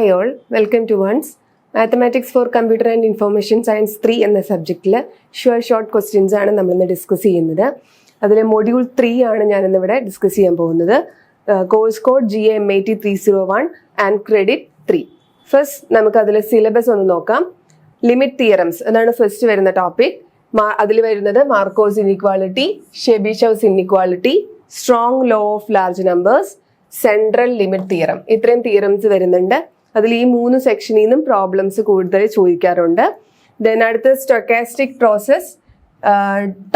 Hi all, welcome to once Mathematics for Computer and Information Science 3 എന്ന സബ്ജക്റ്റിൽ short questions ആണ് നമ്മൾ discuss ചെയ്യുന്നത്. അതിൽ മൊഡ്യൂൾ 3 ആണ് ഞാൻ ഇന്നിവിടെ ഡിസ്കസ് ചെയ്യാൻ പോകുന്നത്. Course code GMAT 301 and credit 3. First നമുക്ക് അതിൽ സിലബസ് ഒന്ന് നോക്കാം. ലിമിറ്റ് തിയറംസ് എന്നാണ് ഫസ്റ്റ് വരുന്ന ടോപ്പിക്. അതിൽ വരുന്നത് Markov's inequality, Chebyshev's inequality, strong law of large numbers, central limit theorem. ഇത്രയും തിയറംസ് വരുന്നുണ്ട്. അതിൽ ഈ 3 സെക്ഷനിൽ നിന്നും പ്രോബ്ലംസ് കൂടുതൽ ചോദിക്കാറുണ്ട്. ദെൻ അടുത്ത stochastic process,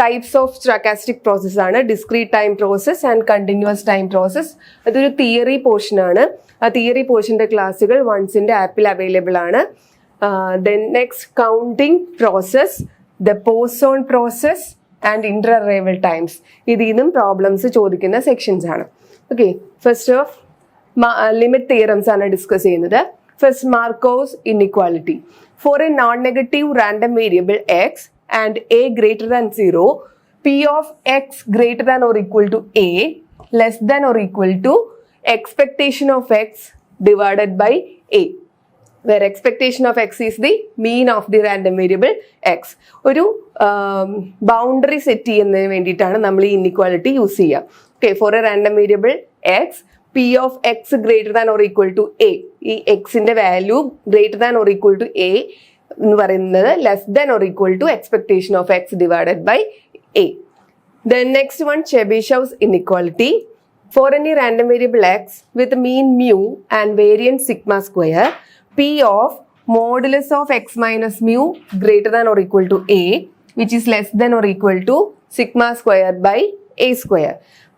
types of stochastic process ആണ്. Discrete time process and continuous time process. അതൊരു തിയറി പോർഷൻ ആണ്. ആ തിയറി പോർഷൻ്റെ ക്ലാസ്സുകൾ വൺസിൻ്റെ ആപ്പിൽ അവൈലബിൾ ആണ്. Then next counting process, the Poisson process and inter arrival times. ഇതിൽ നിന്നും പ്രോബ്ലംസ് ചോദിക്കുന്ന സെക്ഷൻസ് ആണ്. Okay, first of limit theorems ആണ് ഡിസ്കസ് ചെയ്യുന്നത്. First, Markov's inequality. For a non negative random variable X and a greater than 0, P of X greater than or equal to a less than or equal to expectation of X divided by a, where expectation of x is the mean of the random variable x. ഒരു boundary set ചെയ്യുന്നതിന് വേണ്ടിയിട്ടാണ് നമ്മൾ ഈ inequality use ചെയ്യുക. Okay, for a random variable X, P of X greater than or equal to a, ഈ എക്സിന്റെ value greater than or equal to a എന്ന് പറയുന്നത് less than or equal to expectation of X divided by a. Then next one, Chebyshev's inequality. For any random variable X with mean mu and variance sigma square, P of modulus of x minus mu greater than or equal to a, which is less than or equal to sigma squared by a square.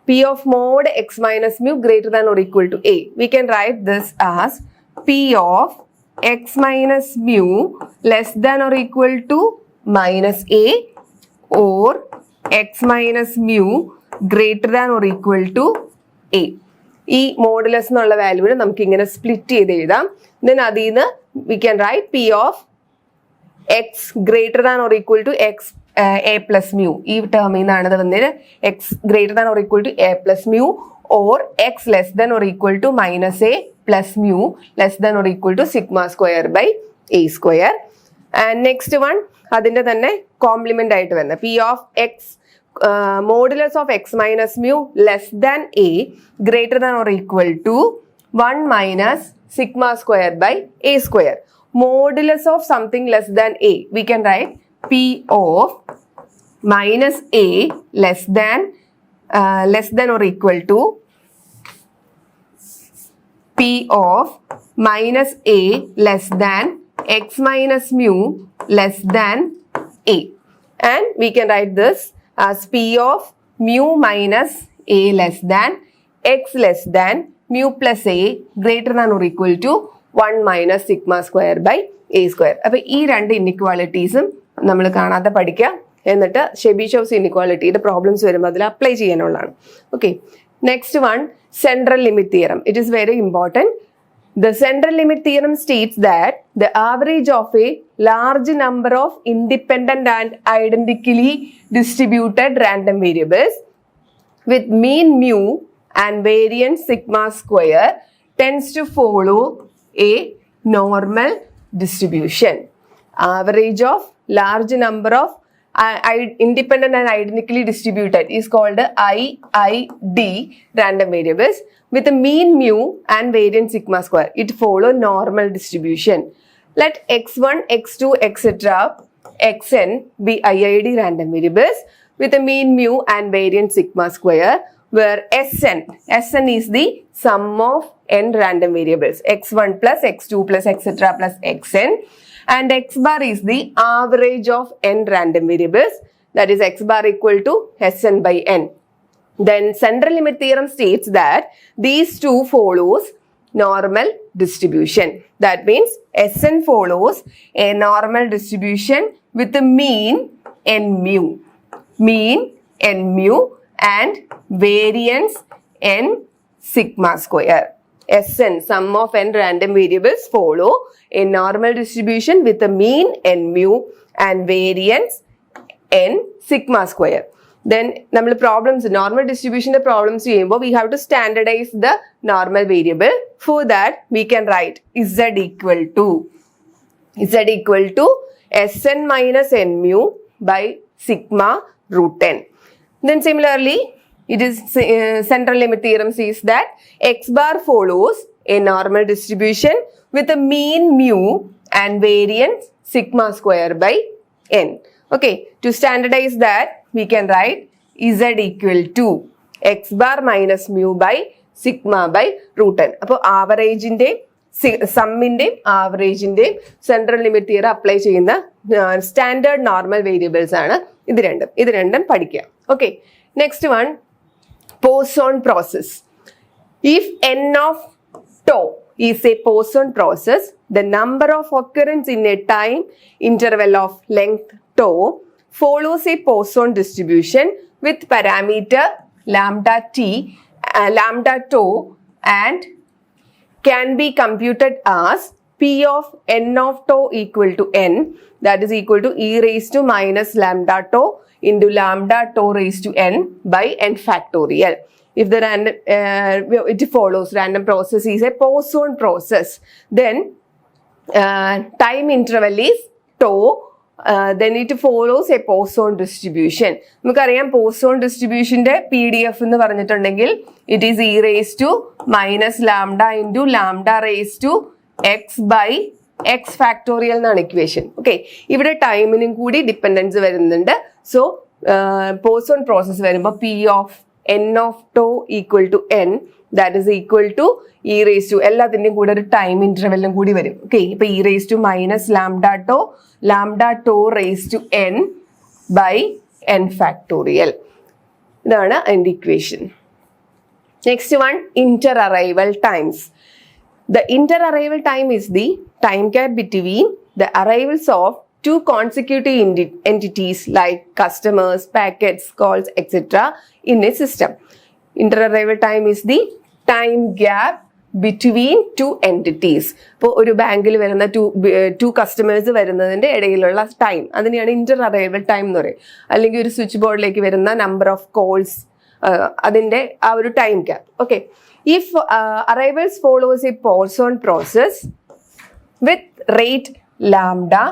P of mod x minus mu greater than or equal to a. We can write this as P of x minus mu less than or equal to minus a, or x minus mu greater than or equal to a. ഈ modulus എന്നുള്ള വാല്യൂവിനെ നമുക്ക് ഇങ്ങനെ split ചെയ്ത് എഴുതാം. Then അതിൽ നിന്ന് we can write P of X greater than or equal to X a plus mu. ഈ ടേമിൽ നിന്നാണ് വന്നത് X greater than or equal to a plus mu, or X less than or equal to minus a plus mu less than or equal to sigma square by a square. And next one അതിൻ്റെ തന്നെ complement ആയിട്ട് വരുന്നത് P of X modulus of x minus mu less than a greater than or equal to 1 minus sigma square by a square. Modulus of something less than a, we can write p of minus a less than or equal to p of minus a less than x minus mu less than a, and we can write this as p of mu minus a less than x less than mu plus a greater than or equal to 1 minus sigma square by a square. അപ്പോൾ ഈ രണ്ട് ഇൻഇക്വാലിറ്റീസും നമ്മൾ കാണാതെ പഠിക്കുക. എന്നിട്ട് ഷെബിഷെവ്സ് ഇൻഇക്വാലിറ്റിയുടെ problems വരുമ്പോൾ അതിൽ apply ചെയ്യാനുള്ളതാണ്. Okay, next one, central limit theorem. It is very important. The central limit theorem states that the average of a large number of independent and identically distributed random variables with mean mu and variance sigma square tends to follow a normal distribution. Average of large number of independent and identically distributed is called IID random variables with a mean mu and variance sigma square. It follow normal distribution. Let x1, x2, etc. xn be IID random variables with a mean mu and variance sigma square, where Sn is the sum of n random variables, x1 plus x2 plus etc. plus xn, and x bar is the average of n random variables, that is x bar equal to Sn by n. Then central limit theorem states that these two follows normal distribution. That means Sn follows a normal distribution with the mean n mu and variance n sigma square. Sn, sum of n random variables, follow a normal distribution with the mean n mu and variance n sigma square. Then നമ്മൾ problems normal ഡിസ്ട്രിബ്യൂഷന്റെ problems ചെയ്യുമ്പോൾ we have to standardize the normal variable. For that we can write z equal to Sn minus n mu by sigma root n. Then similarly, it is central limit theorem says that x bar follows a normal distribution with a mean mu and variance sigma square by n. Okay, to standardize that we can write z equal to x bar minus mu by sigma by root n. അപ്പോൾ ആവറേജിന്റെ സമ്മിന്റെയും ആവറേജിന്റെയും central limit theorem apply ചെയ്യുന്ന standard normal variables ആണ് ഇത് രണ്ടും പഠിക്കുക. Okay, next one Poisson process. If n of tau is a Poisson process, the number of occurrence in a time interval of length tau follows a Poisson distribution with parameter lambda tau and can be computed as p of n of tau equal to n, that is equal to e raised to minus lambda tau into lambda tau raised to n by n factorial. If the it follows random process is a Poisson process, then time interval is tau, then it follows a Poisson distribution. നമുക്കറിയാം Poisson distributionന്റെ PDF എന്ന് പറഞ്ഞിട്ടുണ്ടെങ്കിൽ it is e raised to minus lambda into lambda raised to x by x factorial എന്നാണ് equation. Okay, ഇവിടെ ടൈമിനും കൂടി dependence വരുന്നുണ്ട്. So Poisson process വരുമ്പോൾ p of n of tau equal to n, that is equal to e raised to എല്ലാത്തിൻ്റെയും കൂടെ ഒരു time ഇന്റർവെല്ലും കൂടി വരും. ഓക്കെ, ഇപ്പൊ e raised to minus lambda tau raised to n by n factorial. ഇതാണ് അതിൻ്റെ equation. Next one, Inter arrival times. The inter-arrival time is the time gap between the arrivals of two consecutive entities like customers, packets, calls, etc. in a system. Inter-arrival time is the time gap between two entities. ഇപ്പോൾ ഒരു ബാങ്കിൽ വരുന്ന to customers വരുന്നതിൻ്റെ ഇടയിലുള്ള time, അതിനെയാണ് Inter arrival time എന്ന് പറയും. അല്ലെങ്കിൽ ഒരു സ്വിച്ച് ബോർഡിലേക്ക് വരുന്ന നമ്പർ ഓഫ് കോൾസ്, അതിൻ്റെ ആ ഒരു time gap. Okay, if arrivals follows a Poisson process with rate lambda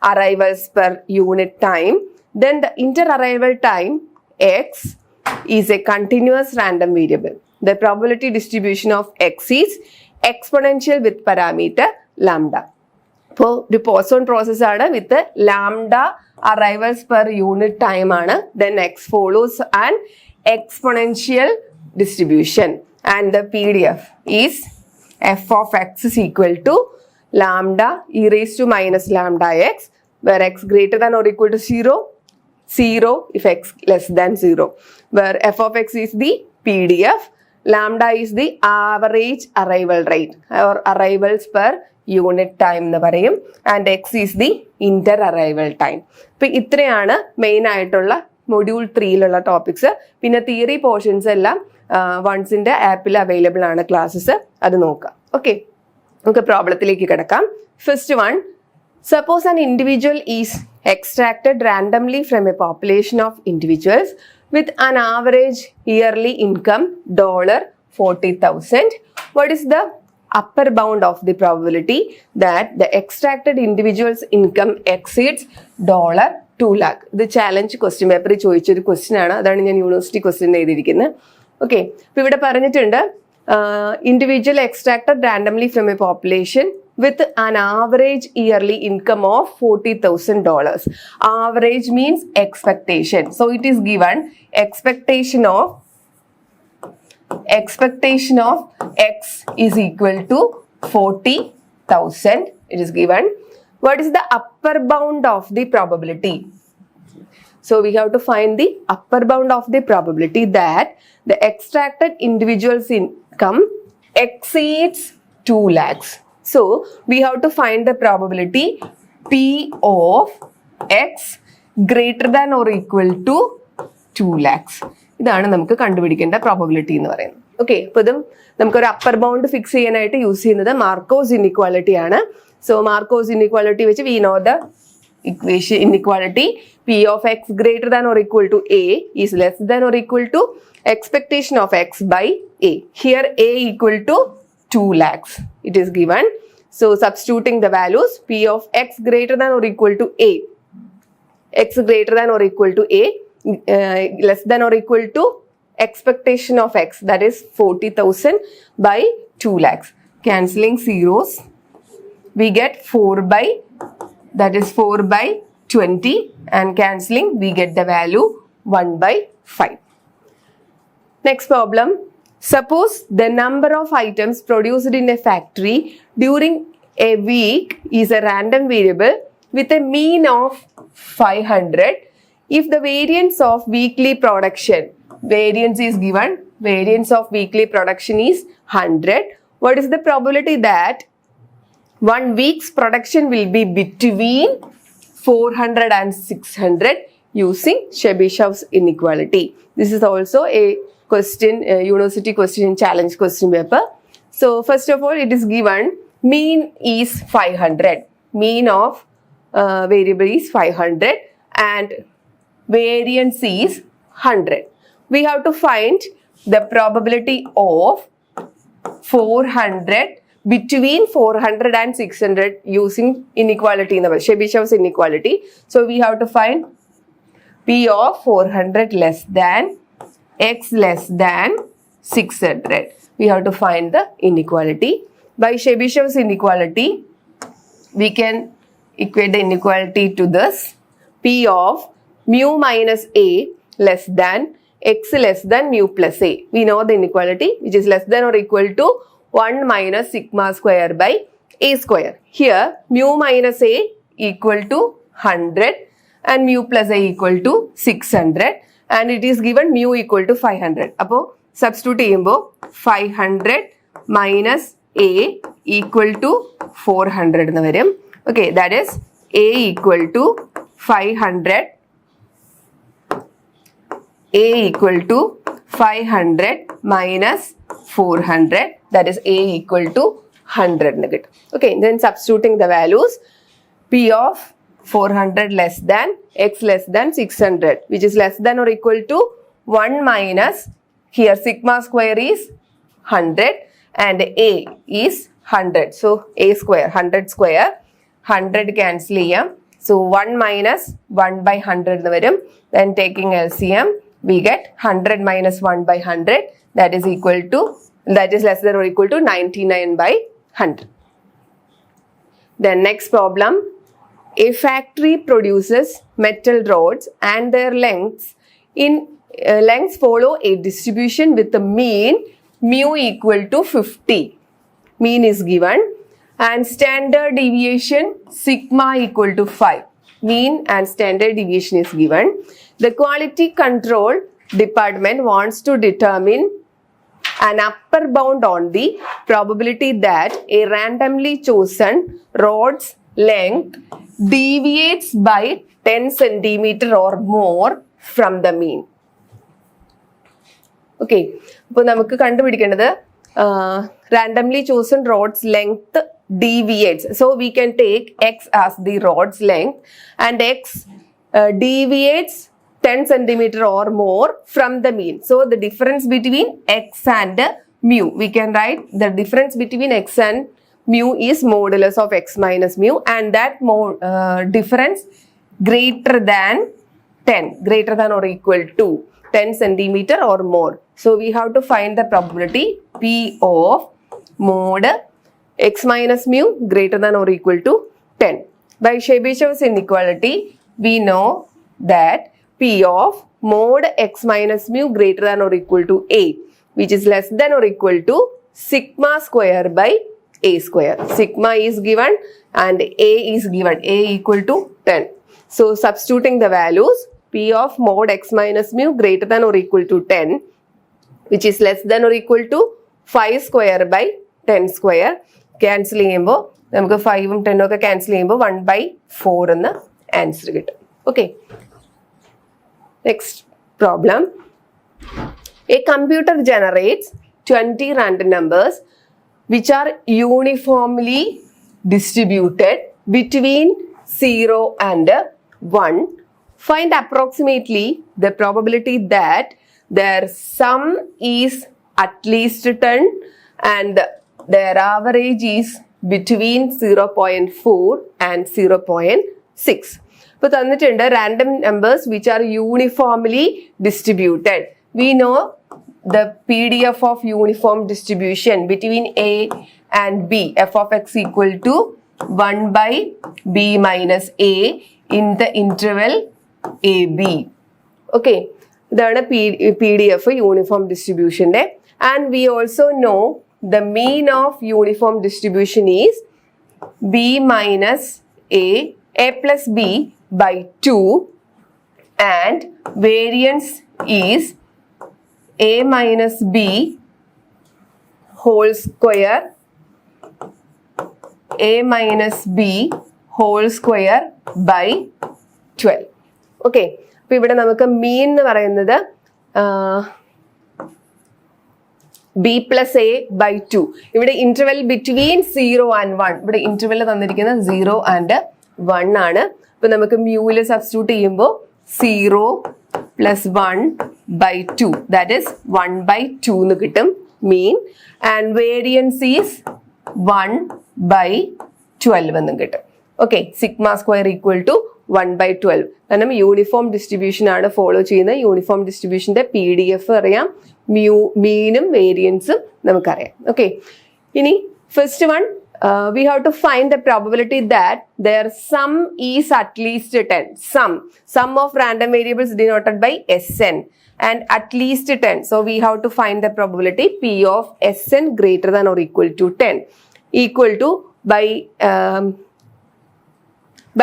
arrivals per unit time, then the inter-arrival time x is a continuous random variable. The probability distribution of x is exponential with parameter lambda. അപ്പോൾ ഒരു Poisson process ആണ് with lambda arrivals per unit time ആണ്. then x follows an exponential distribution. And the PDF is f of x is equal to lambda e raised to minus lambda x, where x greater than or equal to 0 if x less than 0, where f of x is the PDF, lambda is the average arrival rate or arrivals per unit time എന്ന് പറയും, and x is the inter arrival time. ഇപ്പൊ ഇത്രയാണ് main ആയിട്ടുള്ള module 3യിലുള്ള topics. പിന്നെ theory portions എല്ലാം വൺസിന്റെ ആപ്പിൽ available ആണ് classes, അത് നോക്കാം. ഓക്കെ, നമുക്ക് പ്രോബ്ലത്തിലേക്ക് കിടക്കാം. First one, suppose an individual is extracted randomly from A population of individuals with an average yearly income $40,000. What is the upper bound of the probability that the extracted individual's income exceeds $2 lakh? ഇത് challenge question പേപ്പറിൽ ചോദിച്ചൊരു question ആണ്, അതാണ് ഞാൻ university question എഴുതിയിരിക്കുന്നത്. Okay, അപ്പൊ ഇവിടെ പറഞ്ഞിട്ടുണ്ട് individual extracted randomly from A population with an average yearly income of $40,000. Average means expectation. So it is given expectation of x is equal to 40,000. It is given. What is the upper bound of the probability? So we have to find the upper bound of the probability that the extracted individual's income exceeds 2 lakhs. So we have to find the probability P of x greater than or equal to 2 lakhs. ഇതാണ് നമുക്ക് കണ്ടുപിടിക്കേണ്ട probability എന്ന് പറയുന്നത്. Okay, അപ്പോൾ ഇതും നമുക്കൊരു upper bound fix ചെയ്യാനായിട്ട് use ചെയ്യുന്നത് Markose inequality ആണ്. സോ മാർക്കോസ് ഇൻഇക്വാലിറ്റി വെച്ച് we know the inequality P of x greater than or equal to A is less than or equal to expectation of x by A. Here A equal to 2 lakhs. It is given. So substituting the values P of x greater than or equal to A. X greater than or equal to A, less than or equal to expectation of x, that is 40,000 by 2 lakhs. Cancelling zeros, we get 4 by, that is 4 by 20, and cancelling we get the value 1 by 5. Next problem. Suppose the number of items produced in a factory during a week is a random variable with a mean of 500. If the variance of weekly production, variance is given, variance of weekly production is 100. What is the probability that 1 week's production will be between 400 and 600 using Chebyshev's inequality? This is also a question, university question, challenge question paper. So first of all, it is given mean is 500. Mean of variable is 500 and variance is 100. We have to find the probability of 400 between 400 and 600 using inequality, in the Chebyshev's inequality. So we have to find P of 400 less than x less than 600. We have to find the inequality. By Chebyshev's inequality, we can equate the inequality to this. P of mu minus A less than x less than mu plus A. We know the inequality, which is less than or equal to 1 minus sigma square by A square. Here mu minus A equal to 100 and mu plus A equal to 600, and it is given mu equal to 500. Appo substitute cheyumbo 500 minus A equal to 400 ennu varum. Okay, that is A equal to 500. A equal to 500 minus 400, that is A equal to 100 negative. Okay, then substituting the values, P of 400 less than x less than 600, which is less than or equal to 1 minus, here sigma square is 100 and A is 100. So A square, 100 square, 100 cancel cheyam. So 1 minus 1 by 100 varum. Then taking LCM, we get 100 minus 1 by 100, that is equal to, that is less than or equal to 99 by 100. Then next problem. A factory produces metal rods and their lengths follow a distribution with the mean mu equal to 50. Mean is given and standard deviation sigma equal to 5. Mean and standard deviation is given. The quality control department wants to determine an upper bound on the probability that a randomly chosen rod's length deviates by 10 centimeter or more from the mean. Okay, അപ്പോൾ നമുക്ക് കണ്ടുപിടിക്കേണ്ടത് randomly chosen rod's length deviates. So we can take x as the rod's length and x deviates 10 centimeter or more from the mean. So the difference between x and mu, we can write the difference between x and mu is modulus of x minus mu, and that difference greater than 10, greater than or equal to 10 centimeter or more. So we have to find the probability P of mod x minus mu greater than or equal to 10. By Chebyshev's inequality, we know that P of mod x minus mu greater than or equal to A, which is less than or equal to sigma square by A square. Sigma is given and A is given, A equal to 10. So substituting the values, P of mod x minus mu greater than or equal to 10, which is less than or equal to 5 square by 10 square. Cancel ചെയ്യുമ്പോൾ നമുക്ക് 5ഉം 10ഉം ഒക്കെ cancel ചെയ്യുമ്പോൾ 1/4 എന്ന answer കിട്ടും. Okay. Next problem. A computer generates 20 random numbers which are uniformly distributed between 0 and 1. Find approximately the probability that their sum is at least 10 and their average is between 0.4 and 0.6. ഇപ്പോൾ തന്നിട്ടുണ്ട് random numbers which are uniformly distributed. We know the PDF of uniform distribution between A and B, f of x equal to 1 by B minus A in the interval AB. Okay, ഇതാണ് PDF uniform distribution. And we also know the mean of uniform distribution is B minus A plus B by 2, and variance is A minus B whole square, A minus B whole square by 12. Okay, അപ്പോൾ ഇവിടെ നമുക്ക് മീൻ എന്ന് പറയുന്നത് B plus A by 2. ഇവിടെ interval between 0 and 1. ഇവിടെ interval തന്നിരിക്കുന്നത് 0 and 1 ആണ്. അപ്പോൾ നമുക്ക് മ്യൂവിൽ സബ്സ്റ്റിറ്റ്യൂട്ട് ചെയ്യുമ്പോൾ 0 plus 1 by 2, that is 1 by 2 എന്ന് കിട്ടും mean. And variance is 1 by 12 എന്നും കിട്ടും. Okay, sigma square equal to 1 by 12. കാരണം യൂണിഫോം ഡിസ്ട്രിബ്യൂഷൻ ആണ് ഫോളോ ചെയ്യുന്നത്. യൂണിഫോം ഡിസ്ട്രിബ്യൂഷന്റെ PDF അറിയാം, മീനും വേരിയൻസും നമുക്കറിയാം. ഓക്കെ, ഇനി first one, we have to find the probability that their sum is at least 10. Sum of random variables denoted by Sn and at least 10. So we have to find the probability P of Sn greater than or equal to 10. Equal to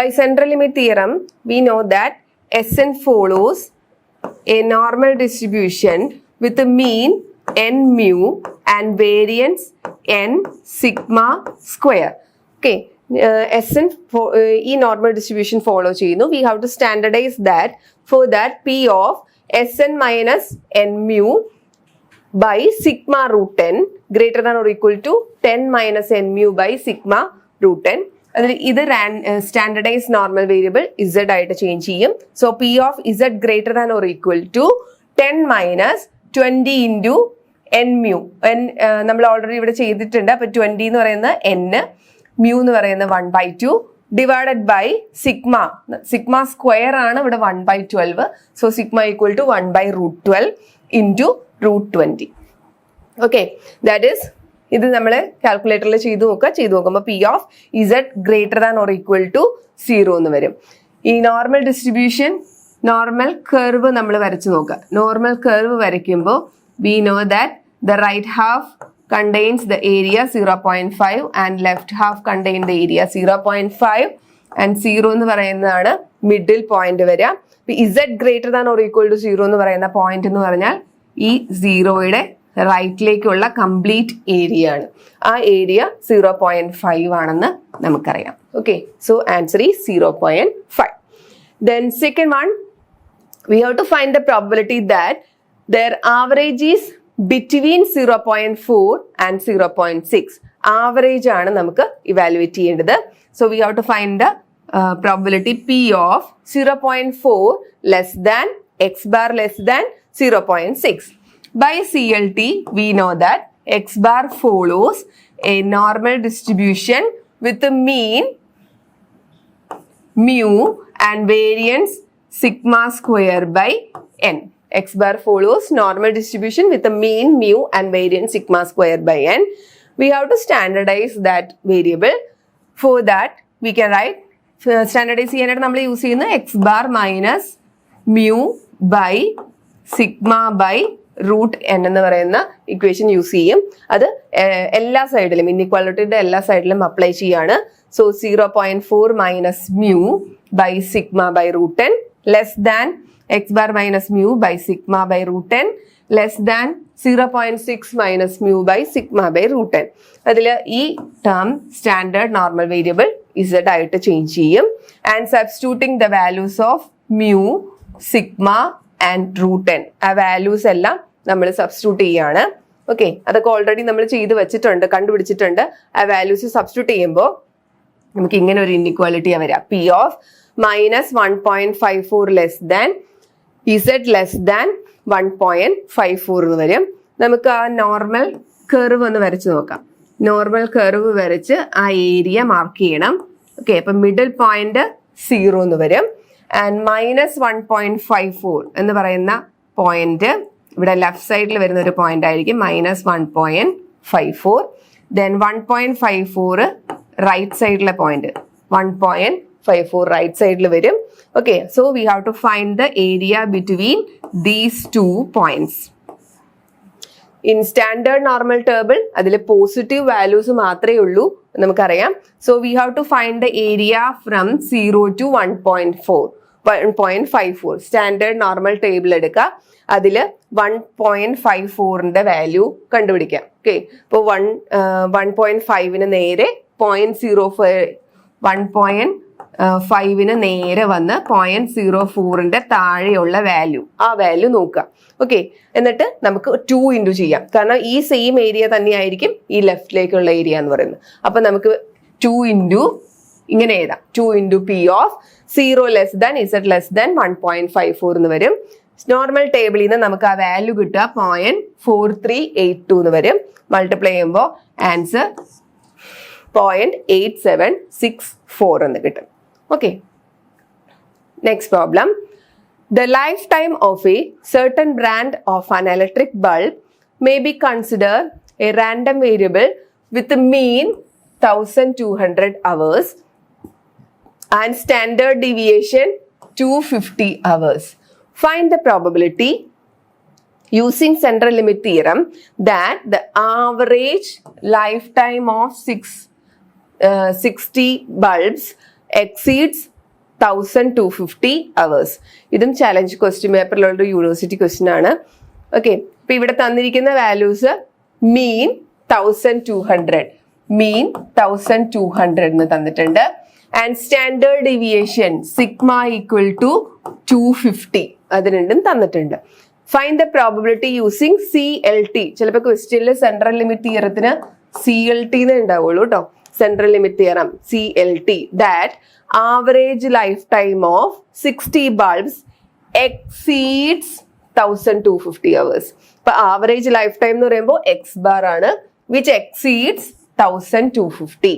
by central limit theorem, we know that Sn follows a normal distribution with a mean n mu and variance n sigma square. Okay, Sn ഈ normal distribution follow ചെയ്യുന്നു. We have to standardise that. For that P of Sn minus n mu by sigma root 10 greater than or equal to 10 minus n mu by sigma root 10. അതിൽ ഇത് standardise normal variable z ആയിട്ട് change ചെയ്യും. So P of z greater than or equal to 10 minus 20 into n mu. നമ്മൾ already ഇവിടെ ചെയ്തിട്ടുണ്ട്. അപ്പൊ 20 എന്ന് പറയുന്നത് n, മ്യൂ എന്ന് പറയുന്നത് 1/2 ഡിവൈഡഡ് ബൈ സിഗ്മ സ്ക്വയർ ആണ് ഇവിടെ 1/12. So sigma equal to 1/√12 into √20. Okay, that is, ഇത് നമ്മൾ കാൽക്കുലേറ്ററിൽ ചെയ്ത് നോക്കുമ്പോൾ P of Z greater than or equal to 0 എന്ന് വരും. ഈ നോർമൽ ഡിസ്ട്രിബ്യൂഷൻ നോർമൽ കർവ് നമ്മൾ വരച്ച് നോക്കുക. നോർമൽ കർവ് വരയ്ക്കുമ്പോൾ we know that the right half contains the area 0.5 and left half contain the area 0.5 and 0 എന്ന് പറയുന്നതാണ് മിഡിൽ പോയിന്റ് വരിക. z greater than or equal to 0 എന്ന് പറയുന്ന പോയിന്റ് എന്ന് പറഞ്ഞാൽ ഈ 0യുടെ റൈറ്റിലേക്കുള്ള കംപ്ലീറ്റ് ഏരിയ ആണ്. ആ ഏരിയ 0.5 ആണെന്ന് നമുക്കറിയാം. Okay, so answer is 0.5. Then second one, we have to find the probability that their average is between 0.4 and 0.6. Average ആണ് നമുക്ക് ഇവാലുവേറ്റ് ചെയ്യേണ്ടത്. So we have to find the probability P of 0.4 less than x bar less than 0.6. By CLT, we know that x bar follows a normal distribution with a mean mu and variance sigma square by n. X bar follows normal distribution with a mean mu and variance sigma square by n. We have to standardize that variable. For that, we can write, standardize ചെയ്യാനായിട്ട് നമ്മൾ use ചെയ്യുന്ന x bar minus mu by sigma by root n എന്ന് പറയുന്ന equation use ചെയ്യും. അത് എല്ലാ സൈഡിലും ഇൻഇക്വാലിറ്റിയുടെ എല്ലാ സൈഡിലും അപ്ലൈ ചെയ്യാണ്. So 0.4 minus mu by sigma by root 10 less than x bar minus mu by sigma by root 10 less than 0.6 minus mu by sigma by root 10. അതിൽ ഈ term standard normal variable z ആയിട്ട് change ചെയ്യും. And substituting the values of mu, sigma and root 10, ആ values എല്ലാം നമ്മൾ substitute ചെയ്യാണ്. Okay, അതൊക്കെ already നമ്മൾ ചെയ്ത് വെച്ചിട്ടുണ്ട്, കണ്ടുപിടിച്ചിട്ടുണ്ട്. ആ വാല്യൂസ് സബ്സ്റ്റിറ്റ്യൂട്ട് ചെയ്യുമ്പോൾ നമുക്ക് ഇങ്ങനെ ഒരു ഇൻഇക്വാലിറ്റിയാണ് വരിക. P of minus 1.54 less than Z less than 1.54 എന്ന് വരും. നമുക്ക് ആ നോർമൽ കർവ് ഒന്ന് വരച്ച് നോക്കാം. നോർമൽ കർവ് വരച്ച് ആ ഏരിയ മാർക്ക് ചെയ്യണം. ഓക്കെ, അപ്പം മിഡിൽ പോയിന്റ് 0 എന്ന് വരും. ആൻഡ് മൈനസ് 1.54 എന്ന് പറയുന്ന പോയിന്റ് ഇവിടെ ലെഫ്റ്റ് സൈഡിൽ വരുന്ന ഒരു പോയിന്റ് ആയിരിക്കും, മൈനസ് 1.54. ദെൻ 1.54 റൈറ്റ് സൈഡിലെ പോയിന്റ് 1.54 റൈറ്റ് സൈഡിൽ വരും. Okay, so we have to find the area between these 2 points. In standard normal table അതിൽ പോസിറ്റീവ് വാല്യൂസ് മാത്രമേ ഉള്ളൂ നമുക്കറിയാം. So we have to find the area from 0 to 1.54. Standard normal table എടുക്കുക, അതിൽ 1.54ന്റെ value കണ്ടുപിടിക്കാം. Okay, ഇപ്പോൾ 1.5ന് നേരെ 1.5ന് നേരെ വന്ന് 0.04ന്റെ താഴെയുള്ള വാല്യൂ, ആ വാല്യൂ നോക്കുക. ഓക്കെ, എന്നിട്ട് നമുക്ക് 2 ഇൻറ്റു ചെയ്യാം, കാരണം ഈ സെയിം ഏരിയ തന്നെയായിരിക്കും ഈ ലെഫ്റ്റിലേക്കുള്ള ഏരിയ എന്ന് പറയുന്നത്. അപ്പൊ നമുക്ക് 2 ഇൻറ്റു ഇങ്ങനെ എഴുതാം, 2 into P of 0 less than Z less than 1.54 എന്ന് വരും. നോർമൽ ടേബിളിൽ നിന്ന് നമുക്ക് ആ വാല്യൂ കിട്ടുക 0.4382 എന്ന് വരും. മൾട്ടിപ്ലൈ ചെയ്യുമ്പോൾ ആൻസർ 0.8764 എന്ന് കിട്ടും. Okay, next problem. The lifetime of a certain brand of an electric bulb may be considered a random variable with a mean 1200 hours and standard deviation 250 hours. Find the probability using central limit theorem that the average lifetime of 60 bulbs exceeds 1250 hours. ഇതും challenge question പേപ്പറിലുള്ള university question ആണ്. Okay, ഇപ്പൊ ഇവിടെ തന്നിരിക്കുന്ന values mean 1200 എന്ന് തന്നിട്ടുണ്ട്. And standard deviation sigma equal to 250 അത് രണ്ടും തന്നിട്ടുണ്ട്. Find the probability using CLT. ചിലപ്പോൾ ക്വസ്റ്റ്യനിൽ സെൻട്രൽ ലിമിറ്റ് തിയറത്തിന് CLT എന്നേ ഉണ്ടാവുള്ളൂ കേട്ടോ. Central limit theorem CLT, that average lifetime of 60 bulbs exceeds 1250 hours. ഇപ്പൊ ആവറേജ് ലൈഫ് ടൈം എന്ന് പറയുമ്പോൾ X bar ആണ്, which exceeds 1250.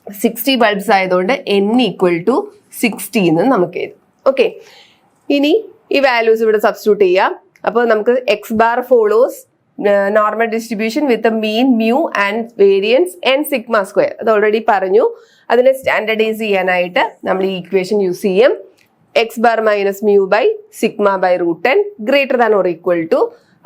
60 ബൾബ്സ് ആയതുകൊണ്ട് n ഈക്വൽ ടു 60 എന്ന് നമുക്ക് എഴുതാം. ഓക്കെ, ഇനി ഈ വാല്യൂസ് ഇവിടെ സബ്സ്റ്റിറ്റ്യൂട്ട് ചെയ്യാം. അപ്പോൾ നമുക്ക് X bar follows normal distribution with mean mu and variance n sigma square. അത് ഓൾറെഡി പറഞ്ഞു. അതിനെ സ്റ്റാൻഡർഡൈസ് ചെയ്യാനായിട്ട് നമ്മൾ ഈ ഇക്വേഷൻ യൂസ് ചെയ്യും. X bar minus mu by sigma by √10 greater than or equal to.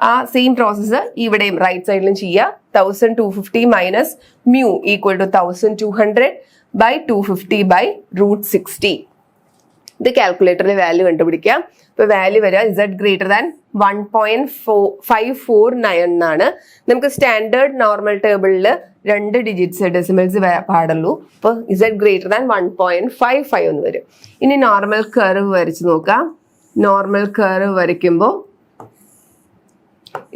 ആ സെയിം പ്രോസസ്സ് ഇവിടെയും right സൈഡിലും ചെയ്യുക. 1250 minus mu equal to 1200 by 250 by √60. ഇത് കാൽക്കുലേറ്ററിലെ വാല്യൂ കണ്ടുപിടിക്കാം. ഇപ്പൊ വാല്യൂ വരിക Z ഗ്രേറ്റർ ദാൻ 1.549 എന്നാണ്. നമുക്ക് സ്റ്റാൻഡേർഡ് നോർമൽ ടേബിളിൽ 2 ഡിജിറ്റ്സ് ഡെസിമൽസ് പാടുള്ളൂ. അപ്പോൾ Z ഗ്രേറ്റർ ദാൻ 1.55 എന്ന് വരും. ഇനി നോർമൽ കർവ് വരച്ച് നോക്കാം. നോർമൽ കർവ് വരയ്ക്കുമ്പോൾ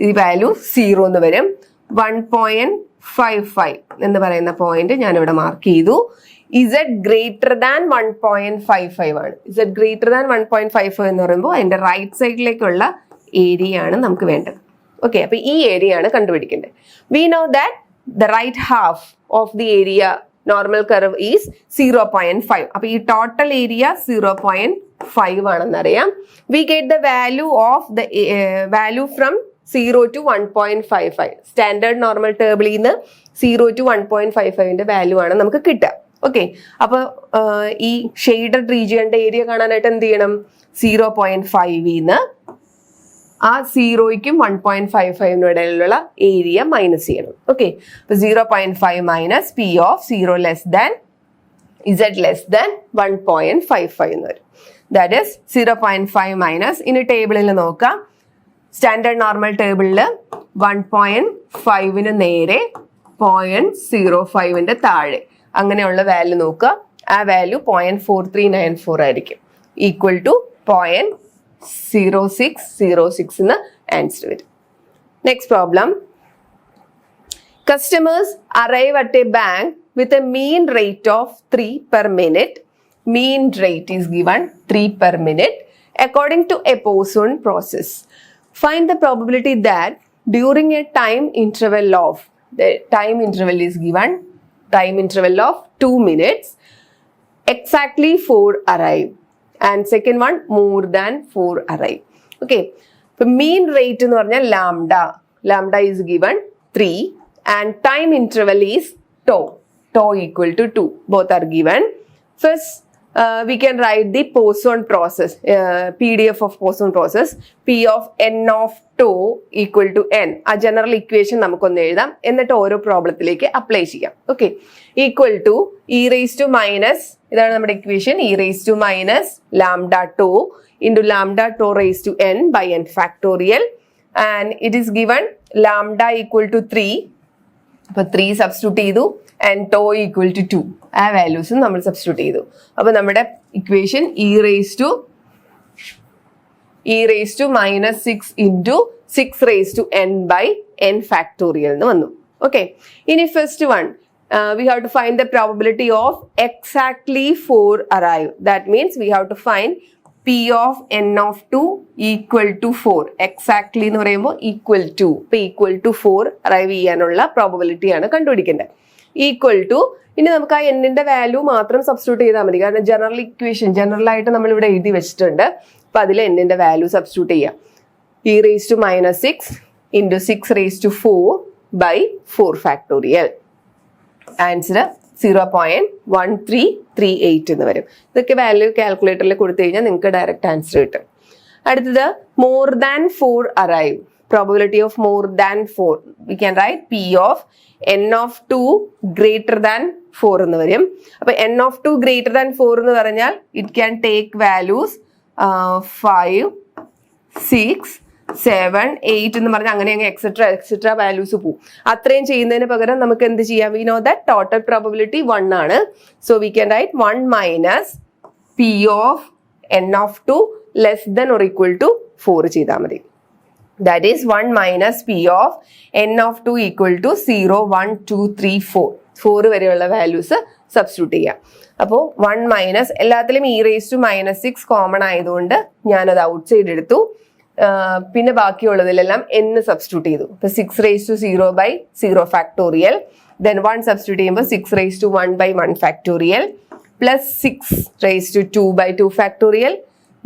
ഈ വാല്യൂ 0 എന്ന് വരും. 1.55 എന്ന് പറയുന്ന പോയിന്റ് ഞാനിവിടെ മാർക്ക് ചെയ്തു. Z ഗ്രേറ്റർ ദാൻ 1.55 ആണ്. Z ഗ്രേറ്റർ ദാൻ 1.55 എന്ന് പറയുമ്പോൾ അതിന്റെ റൈറ്റ് സൈഡിലേക്കുള്ള ഏരിയ ആണ് നമുക്ക് വേണ്ടത്. ഓക്കെ, അപ്പൊ ഈ ഏരിയ ആണ് കണ്ടുപിടിക്കേണ്ടത്. We know that the right half of the area normal curve is 0.5. അപ്പൊ ഈ ടോട്ടൽ ഏരിയ 0.5 ആണെന്നറിയാം. We get the value of the value from 0 to 1.55. Standard normal ടേബിളിൽ നിന്ന് 0 to 1.55ന്റെ വാല്യൂ ആണ് നമുക്ക് കിട്ടുക. ഓക്കെ, അപ്പൊ ഈ ഷെയ്ഡഡ് റീജിയന്റെ ഏരിയ കാണാനായിട്ട് എന്ത് ചെയ്യണം? 0.5ന്ന് ആ 0യ്ക്കും 1.55നും ഇടയിലുള്ള ഏരിയ മൈനസ് ചെയ്യണം. ഓക്കെ, അപ്പൊ 0.5 minus P of 0 less than Z less than 1.55 എന്ന് വരും. That is 0.5 minus. ഇനി ടേബിളിൽ നോക്കാം. സ്റ്റാൻഡേർഡ് നോർമൽ ടേബിളിൽ 1.5ന് നേരെ 0.05ന്റെ താഴെ അങ്ങനെയുള്ള വാല്യൂ നോക്കുക. ആ വാല്യൂ 0.4394 ആയിരിക്കും. ഈക്വൽ ടു 0.0606 എന്ന് ആൻസർ വരും. Next problem. Customers arrive at a bank with a mean rate of 3 per minute. Mean rate is given 3 per minute according to a Poisson process. Find the probability that during a time interval of, the time interval is given, time interval of 2 minutes, exactly 4 arrive. And second one, more than 4 arrive. Okay. So mean rate എന്ന് പറഞ്ഞാൽ lambda. Lambda is given 3 and time interval is tau. Tau equal to 2. Both are given. First, we can write the Poisson process, PDF of Poisson process. P of n of tau equal to n. A general equation നമുക്കൊന്ന് എഴുതാം. എന്നിട്ട് ഓരോ പ്രോബ്ലത്തിലേക്ക് apply ചെയ്യാം. Okay. Equal to e raised to minus, ഇതാണ് നമ്മുടെ equation, e raised to minus lambda tau into lambda tau raised to n by n factorial. And it is given lambda equal to 3. അപ്പോൾ 3 substitute ചെയ്തു and tau equal to 2. ആ വാല്യൂസും നമ്മൾ substitute ചെയ്തു. അപ്പോൾ നമ്മുടെ equation e raised to minus 6 into 6 raised to n by n factorial എന്ന് വന്നു. Okay. ഇനി first one, we have to find the probability of exactly 4 arrive. That means we have to find P of n of 2 equal to 4. Exactly എന്ന് പറയുമ്പോൾ equal to. ഇപ്പോൾ equal to 4 arrive ചെയ്യാനുള്ള probability ആണ് കണ്ടുപിടിക്കേണ്ടത്. Equal to, ഇനി നമുക്ക് ആ എന്നിന്റെ വാല്യൂ മാത്രം സബ്സ്റ്റിറ്റ്യൂട്ട് ചെയ്താൽ മതി. കാരണം ജനറൽ ഇക്വേഷൻ ജനറൽ ആയിട്ട് നമ്മൾ ഇവിടെ എഴുതി വെച്ചിട്ടുണ്ട്. അപ്പൊ അതിൽ എന്നിന്റെ വാല്യൂ സബ്സ്റ്റിറ്റ്യൂട്ട് ചെയ്യാം. e raised to minus 6 into 6 raised to 4 by 4 factorial. Answer 0.1338 എന്ന് വരും. ഇതൊക്കെ വാല്യൂ കാൽക്കുലേറ്ററിൽ കൊടുത്തു കഴിഞ്ഞാൽ നിങ്ങൾക്ക് ഡയറക്റ്റ് ആൻസർ കിട്ടും. അടുത്തത് more than 4 arrive. Probability of more than 4 V can write P of n of 2 greater than 4 എന്ന് വരും. അപ്പൊ n of 2 greater than 4 എന്ന് പറഞ്ഞാൽ ഇറ്റ് ക്യാൻ ടേക്ക് വാല്യൂസ് 5, 6, 7, 8 എന്ന് പറഞ്ഞാൽ അങ്ങനെ എക്സെട്ര വാല്യൂസ് പോകും. അത്രയും ചെയ്യുന്നതിന് പകരം നമുക്ക് എന്ത് ചെയ്യാം? V know that total probability 1 ആണ്. So we can right 1 minus P of n of 2 less than or equal to 4 ചെയ്താൽ മതി. That is 1 minus P of n of 2 equal to 0, 1, 2, 3, 4. 4 വരെയുള്ള വാല്യൂസ് സബ്സ്റ്റിറ്റ്യൂട്ട് ചെയ്യാം. അപ്പോൾ 1 മൈനസ്, എല്ലാത്തിലും e raised to minus 6 common ആയതുകൊണ്ട് ഞാനത് out side എടുത്തു. പിന്നെ ബാക്കിയുള്ളതിലെല്ലാം n സബ്സ്റ്റിറ്റ്യൂട്ട് ചെയ്തു. ഇപ്പൊ 6 raised to 0 by 0 factorial. Then 1 substitute ചെയ്യുമ്പോൾ 6 raised to 1 by 1 factorial. Plus 6 raised to 2 by 2 factorial.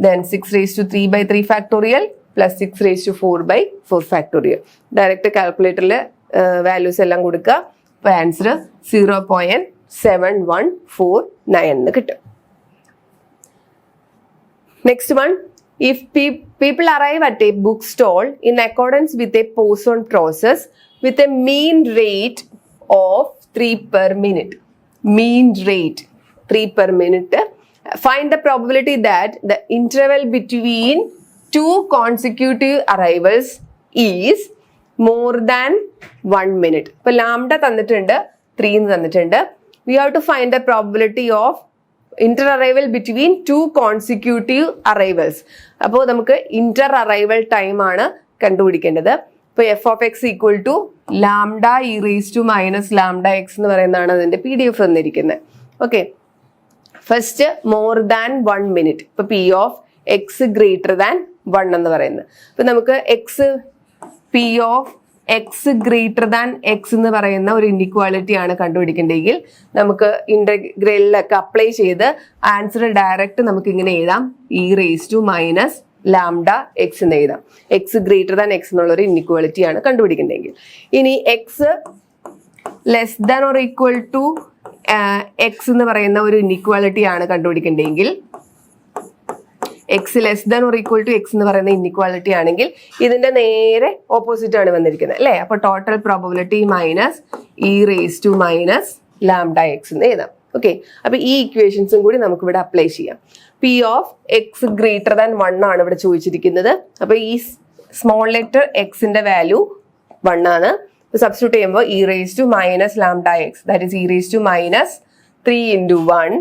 Then 6 raised to 3 by 3 factorial. Plus 6 raised to 4 by 4 factorial. Direct കാൽക്കുലേറ്ററിൽ values എല്ലാം കൊടുക്കുക. അപ്പോൾ answer 0.7149 എന്ന് കിട്ടും. Next one, if people arrive at a bookstall in accordance with a Poisson process with a mean rate of 3 per minute. Mean rate 3 per minute. Find the probability that the interval between 2 consecutive arrivals is more than 1 minute. ഇപ്പോൾ lambda തന്നിട്ടുണ്ട്, 3 തന്നിട്ടുണ്ട്. We have to find the probability of Inter arrival between 2 consecutive arrivals. അപ്പോൾ നമുക്ക് Inter arrival time ആണ് കണ്ടുപിടിക്കേണ്ടത്. ഇപ്പോൾ f of x equal to lambda e raised to minus lambda x എന്ന് പറയുന്നതാണ് അതിന്റെ PDF തന്നിരിക്കുന്നത്. ഓക്കെ. First more than 1 minute. ഇപ്പൊ P of x greater than 1 എന്ന് പറയുന്നത്. ഇപ്പൊ നമുക്ക് P of x greater than X എന്ന് പറയുന്ന ഒരു ഇൻഇക്വാലിറ്റി ആണ് കണ്ടുപിടിക്കേണ്ടതെങ്കിൽ നമുക്ക് ഇന്റഗ്രലിലൊക്കെ അപ്ലൈ ചെയ്ത് ആൻസർ ഡയറക്റ്റ് നമുക്ക് ഇങ്ങനെ എഴുതാം, e raised to minus lambda X എന്ന് എഴുതാം. എക്സ് ഗ്രേറ്റർ ദാൻ എക്സ് എന്നുള്ള ഒരു ഇൻഇക്വാലിറ്റി ആണ് കണ്ടുപിടിക്കേണ്ടതെങ്കിൽ. ഇനി X less than or equal to X എന്ന് പറയുന്ന ഒരു ഇൻഇക്വാലിറ്റി ആണ് കണ്ടുപിടിക്കേണ്ടതെങ്കിൽ, X less than or equal to X എന്ന് പറയുന്ന ഇൻഇക്വാലിറ്റി ആണെങ്കിൽ ഇതിന്റെ നേരെ ഓപ്പോസിറ്റ് ആണ് വന്നിരിക്കുന്നത് അല്ലേ. അപ്പൊ total probability minus e raised to minus lambda X എന്ന് എഴുതാം. ഓക്കെ. അപ്പൊ ഈ ഇക്വേഷൻസും കൂടി നമുക്ക് ഇവിടെ അപ്ലൈ ചെയ്യാം. P of x greater than 1 ആണ് ഇവിടെ ചോദിച്ചിരിക്കുന്നത്. അപ്പൊ ഈ സ്മോൾ ലെറ്റർ എക്സിന്റെ വാല്യൂ 1 ആണ്. സബ്സ്റ്റിറ്റ്യൂട്ട് ചെയ്യുമ്പോൾ e raised to minus lambda X, that is e raised to minus 3 into 1,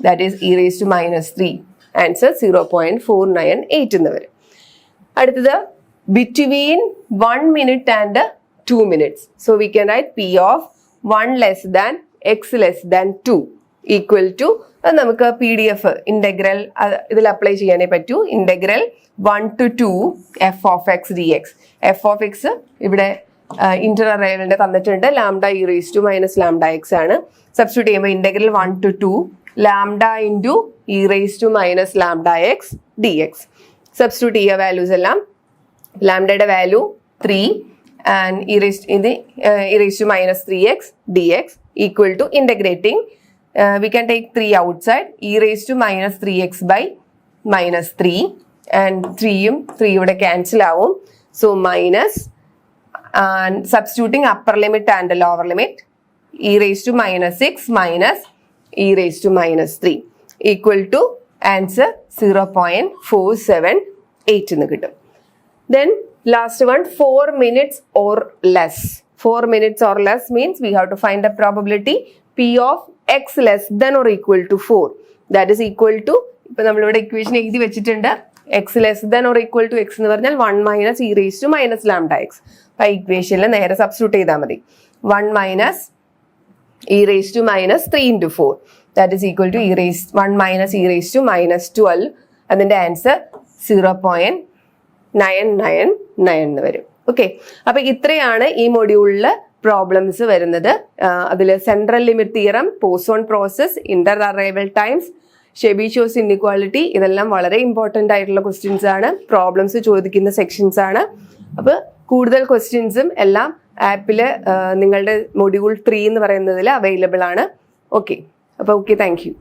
that is e raised to minus 3. Answer 0.498 എന്ന് വരും. അടുത്തത് between 1 minute and 2 minutes. So we can write P of 1 less than X less than 2 equal to നമുക്ക് PDF integral ഇതിൽ apply ചെയ്യാനേ പറ്റൂ. Integral 1 to 2 f of x dx. f of x ഇവിടെ ഇന്റർവെലിന്റെ തന്നിട്ടുണ്ട്. Lambda e raise to minus lambda X ആണ്. Substitute ചെയ്യുമ്പോൾ integral 1 to 2 lambda into e raise to minus lambda X D X. Substitute ചെയ്യുക values എല്ലാം. ലാംഡയുടെ value 3 and e raised to minus 3x dx equal to integrating. We can take 3 outside. E raised to minus 3x by minus 3 and 3 ഇവിടെ cancel ആവും. So minus and substituting upper limit and lower limit, e raised to minus 6 minus e raised to minus 3 equal to answer 0.478 എന്ന് കിട്ടും. Then last one, 4 minutes or less. 4 minutes or less means we have to find the probability P of x less than or equal to 4. That is equal to, ഇപ്പൊ നമ്മളിവിടെ equation എഴുതി വെച്ചിട്ടുണ്ട്. x less than or equal to x എന്ന് പറഞ്ഞാൽ 1 minus e raised to minus lambda x. അപ്പൊ ഇക്വേഷനിൽ നേരെ substitute ചെയ്താൽ മതി. 1 minus e raised to minus 3 into 4. That is equal to 1 minus e raised to minus 12. അതിന്റെ ആൻസർ 0.999 എന്ന് വരും. ഓക്കെ, അപ്പൊ ഇത്രയാണ് ഈ മൊഡ്യൂളില് പ്രോബ്ലംസ് വരുന്നത്. അതിൽ central limit theorem, Poisson process, inter arrival times, Chebyshev's inequality, ഇതെല്ലാം വളരെ ഇമ്പോർട്ടൻ്റ് ആയിട്ടുള്ള ക്വസ്റ്റ്യൻസ് ആണ്. പ്രോബ്ലംസ് ചോദിക്കുന്ന സെക്ഷൻസ് ആണ്. അപ്പൊ കൂടുതൽ ക്വസ്റ്റ്യൻസും എല്ലാം ആപ്പിൽ നിങ്ങളുടെ മൊഡ്യൂൾ 3 എന്ന് പറയുന്നതിൽ അവൈലബിൾ ആണ്. ഓക്കെ, അപ്പോൾ ഓക്കെ, താങ്ക് യു.